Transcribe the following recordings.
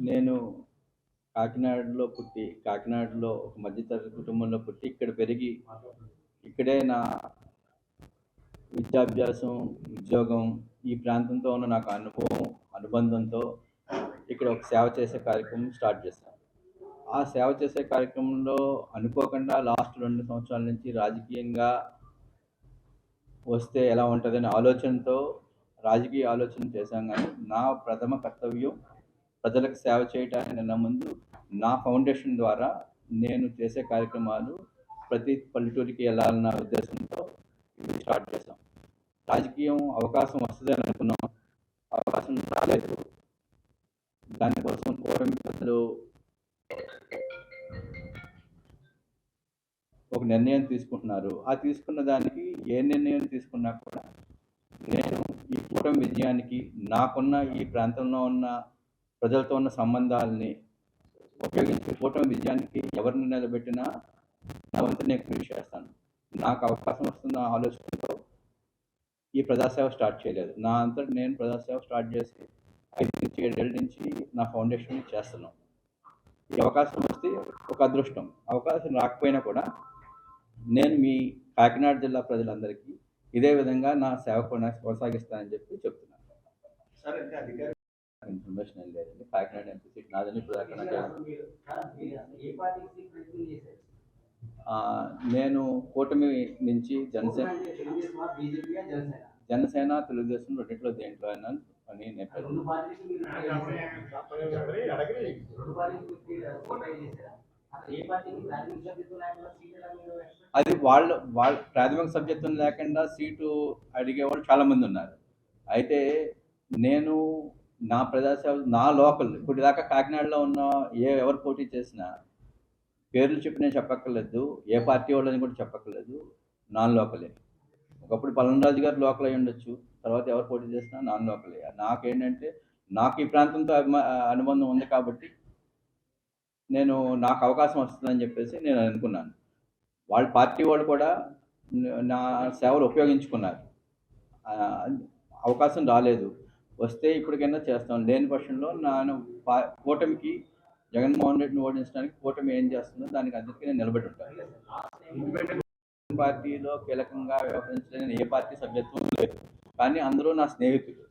నేను కాకినాడలో పుట్టి, కాకినాడలో ఒక మధ్యతరగతి కుటుంబంలో పుట్టి, ఇక్కడ పెరిగి, ఇక్కడే నా విద్యాభ్యాసం, ఉద్యోగం, ఈ ప్రాంతంతో ఉన్న నాకు అనుబంధంతో ఇక్కడ ఒక సేవ చేసే కార్యక్రమం స్టార్ట్ చేశాను. ఆ సేవ చేసే కార్యక్రమంలో అనుకోకుండా లాస్ట్ 2 సంవత్సరాల నుంచి రాజకీయంగా వస్తే ఎలా ఉంటుందనే ఆలోచనతో రాజకీయ ఆలోచన చేశాం. కానీ నా ప్రథమ కర్తవ్యం ప్రజలకు సేవ చేయడానికి నిన్న ముందు నా ఫౌండేషన్ ద్వారా నేను చేసే కార్యక్రమాలు ప్రతి పల్లెటూరికి వెళ్ళాలన్న ఉద్దేశంతో ఇది స్టార్ట్ చేశాం. రాజకీయం అవకాశం వస్తుందని అనుకున్నాం, అవకాశం రాలేదు. దానికోసం కూటమి పెద్దలు ఒక నిర్ణయం తీసుకుంటున్నారు. ఆ తీసుకున్న దానికి ఏ నిర్ణయం తీసుకున్నా కూడా నేను ఈ కూటమి విజయానికి, నాకున్న ఈ ప్రాంతంలో ఉన్న ప్రజలతో ఉన్న సంబంధాలని ఉపయోగించి కూటమి విజయానికి ఎవరిని నిలబెట్టినా నా వంతు నేను కృషి చేస్తాను. నాకు అవకాశం వస్తున్న ఆలోచనతో ఈ ప్రజాసేవ స్టార్ట్ చేయలేదు. నా అంతటి నేను ప్రజాసేవ స్టార్ట్ చేసి 5 నుంచి 7 ఏళ్ళ నుంచి నా ఫౌండేషన్ చేస్తున్నాం. ఈ అవకాశం వస్తే ఒక అదృష్టం. అవకాశం రాకపోయినా కూడా నేను మీ కాకినాడ జిల్లా ప్రజలందరికీ ఇదే విధంగా నా సేవ కొనసాగిస్తానని చెప్పి చెప్తున్నాను. సార్ అంటే అధికారి ఇన్ఫర్మేషన్ ఏం లేదండి. కాకినాడ ఎంపీ సీట్ నాదని ఇప్పుడు నేను కూటమి నుంచి జనసేన తెలుగుదేశం రెండింటిలో దేంట్లో అయినా అని నేను అది వాళ్ళ ప్రాథమిక సభ్యత్వం లేకుండా సీటు అడిగేవాళ్ళు చాలా మంది ఉన్నారు. అయితే నేను నా ప్రజాసేవ, నా లోకల్, ఇప్పుడు దాకా కాకినాడలో ఉన్న ఎవరు పోటీ చేసినా పేర్లు చెప్పి నేను చెప్పక్కర్లేదు, ఏ పార్టీ వాళ్ళని కూడా చెప్పక్కర్లేదు, నాన్ లోకలే. ఒకప్పుడు పల్లంరాజు గారు లోకల్ అయి ఉండొచ్చు, తర్వాత ఎవరు పోటీ చేసినా నాన్ లోకలే. నాకేంటంటే నాకు ఈ ప్రాంతంతో అనుబంధం ఉంది కాబట్టి నాకు అవకాశం వస్తుందని చెప్పేసి నేను అనుకున్నాను. వాళ్ళ పార్టీ వాళ్ళు కూడా నా సేవలు ఉపయోగించుకున్నారు. అవకాశం రాలేదు, వస్తే ఇప్పటికైనా చేస్తాం. లేని పక్షంలో కూటమికి జగన్మోహన్ రెడ్డిని ఓడించడానికి కూటమి ఏం చేస్తుందో దానికి అందరికీ నేను నిలబడి ఉంటాను. పార్టీలో కీలకంగా వ్యవహరించలేని ఏ పార్టీ సభ్యత్వం లేదు, కానీ అందరూ నా స్నేహితులు.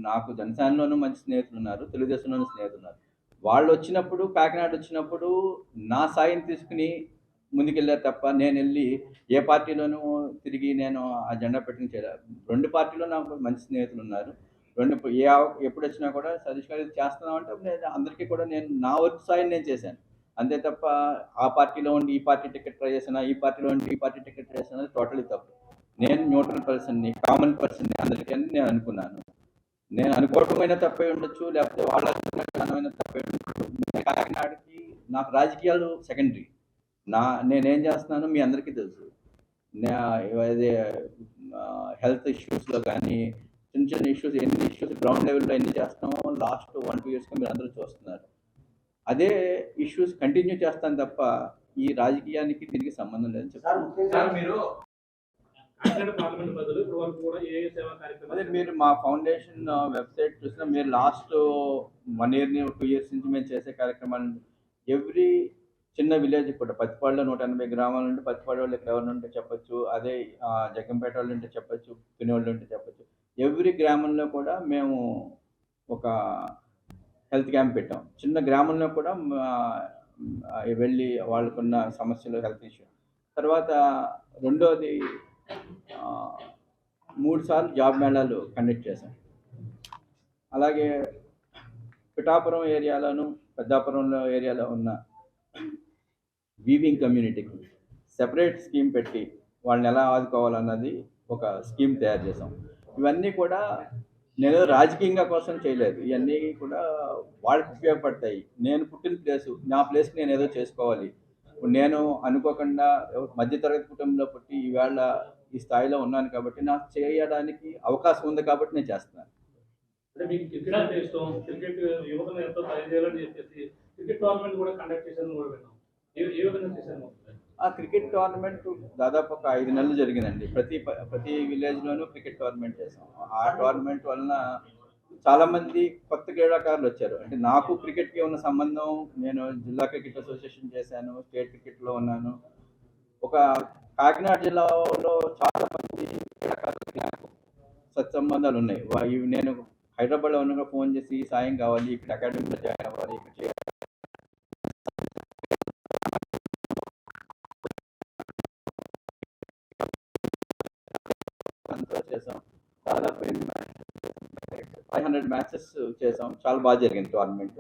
నాకు జనసేనలోనూ మంచి స్నేహితులు ఉన్నారు, తెలుగుదేశంలోనూ స్నేహితులు ఉన్నారు. వాళ్ళు వచ్చినప్పుడు, కాకినాడ వచ్చినప్పుడు నా సాయం తీసుకుని ముందుకెళ్ళారు తప్ప నేను వెళ్ళి ఏ పార్టీలోనూ తిరిగి నేను ఆ జెండా పెట్టిన చేయలేదు. 2 పార్టీలో నాకు మంచి స్నేహితులు ఉన్నారు. ఎప్పుడు వచ్చినా కూడా సతీష్ గారు చేస్తున్నామంటే అందరికీ కూడా నేను నా వర్క్ సాయం నేను చేశాను. అంతే తప్ప ఆ పార్టీలో ఉండి ఈ పార్టీ టికెట్ ట్రై చేసినా, ఈ పార్టీలో ఉండి ఈ పార్టీ టికెట్ ట్రై చేసినా టోటలీ తప్పు. నేను న్యూట్రల్ పర్సన్ని, కామన్ పర్సన్ని అందరికీ అని నేను అనుకున్నాను. నేను అనుకోవటమైనా తప్పే ఉండొచ్చు, లేకపోతే వాళ్ళ తప్పే ఉండొచ్చు. కాకినాడకి నాకు రాజకీయాలు సెకండరీ. నేనేం చేస్తున్నానో మీ అందరికీ తెలుసు. హెల్త్ ఇష్యూస్లో కానీ చిన్న చిన్న ఇష్యూస్, ఎన్ని ఇష్యూస్ గ్రౌండ్ లెవెల్లో ఎన్ని చేస్తామో లాస్ట్ 1-2 yearsగా మీరు అందరూ చూస్తున్నారు. అదే ఇష్యూస్ కంటిన్యూ చేస్తాను తప్ప ఈ రాజకీయానికి దీనికి సంబంధం లేదని చెప్తారు. అదే మీరు మా ఫౌండేషన్ వెబ్సైట్ చూసినా, మీరు లాస్ట్ 1 year 2 years నుంచి మేము చేసే కార్యక్రమాలు ఎవ్రీ చిన్న విలేజ్ కూడా, పత్తిపాడులో 180 గ్రామాలు ఉంటే పత్తిపాడు వాళ్ళు ఇక్కడ ఎవరు ఉంటే చెప్పచ్చు, అదే జగ్గంపేట వాళ్ళు ఉంటే చెప్పచ్చు, పినోళ్ళు ఉంటే చెప్పచ్చు. ఎవ్రీ గ్రామంలో కూడా మేము ఒక హెల్త్ క్యాంప్ పెట్టాం. చిన్న గ్రామంలో కూడా వెళ్ళి వాళ్ళకున్న సమస్యలు, హెల్త్ ఇష్యూ. తర్వాత రెండోది 3 సార్లు జాబ్ మేళాలు కండక్ట్ చేశాం. అలాగే పిఠాపురం ఏరియాలోను, పెద్దాపురంలో ఏరియాలో ఉన్న వీవింగ్ కమ్యూనిటీకి సెపరేట్ స్కీమ్ పెట్టి వాళ్ళని ఎలా ఆదుకోవాలన్నది ఒక స్కీమ్ తయారు చేసాం. ఇవన్నీ కూడా నేను రాజకీయంగా కోసం చేయలేదు, ఇవన్నీ కూడా వాళ్ళకి ఉపయోగపడతాయి. నేను పుట్టిన ప్లేసు, నా ప్లేస్కి నేను ఏదో చేసుకోవాలి. ఇప్పుడు నేను అనుకోకుండా మధ్యతరగతి కుటుంబంలో పుట్టి ఈవేళ ఈ స్థాయిలో ఉన్నాను కాబట్టి నాకు చేయడానికి అవకాశం ఉంది కాబట్టి నేను చేస్తున్నాను. అంటే మీకు క్రికెట్ అంటే ఇష్టం, క్రికెట్ యువతను ఎంతో తయారు చెప్పేసి క్రికెట్ టోర్నమెంట్ కూడా కండక్ట్ చేశారని కూడా విన్నాం. ఏ విధంగా చేశారు? ఆ క్రికెట్ టోర్నమెంట్ దాదాపు ఒక 5 నెలలు జరిగిందండి. ప్రతి విలేజ్లోనూ క్రికెట్ టోర్నమెంట్ చేసాం. ఆ టోర్నమెంట్ వలన చాలా మంది కొత్త క్రీడాకారులు వచ్చారు. అంటే నాకు క్రికెట్‌కి ఉన్న సంబంధం, నేను జిల్లా క్రికెట్ అసోసియేషన్ చేశాను, స్టేట్ క్రికెట్‌లో ఉన్నాను. ఒక కాకినాడ జిల్లాలో చాలా మంది క్రీడాకారులకి నాకు సత్సంబంధాలు ఉన్నాయి. ఇవి నేను హైదరాబాద్‌లో ఉన్నప్పుడు ఫోన్ చేసి సాయం కావాలి, ఇక్కడ అకాడమీలో జాయిన్ అవ్వాలి, ఇక్కడ చేయాలి అంతా చేసాం. దాదాపు 500 మ్యాచెస్ చేసాం. చాలా బాగా జరిగింది టోర్నమెంట్.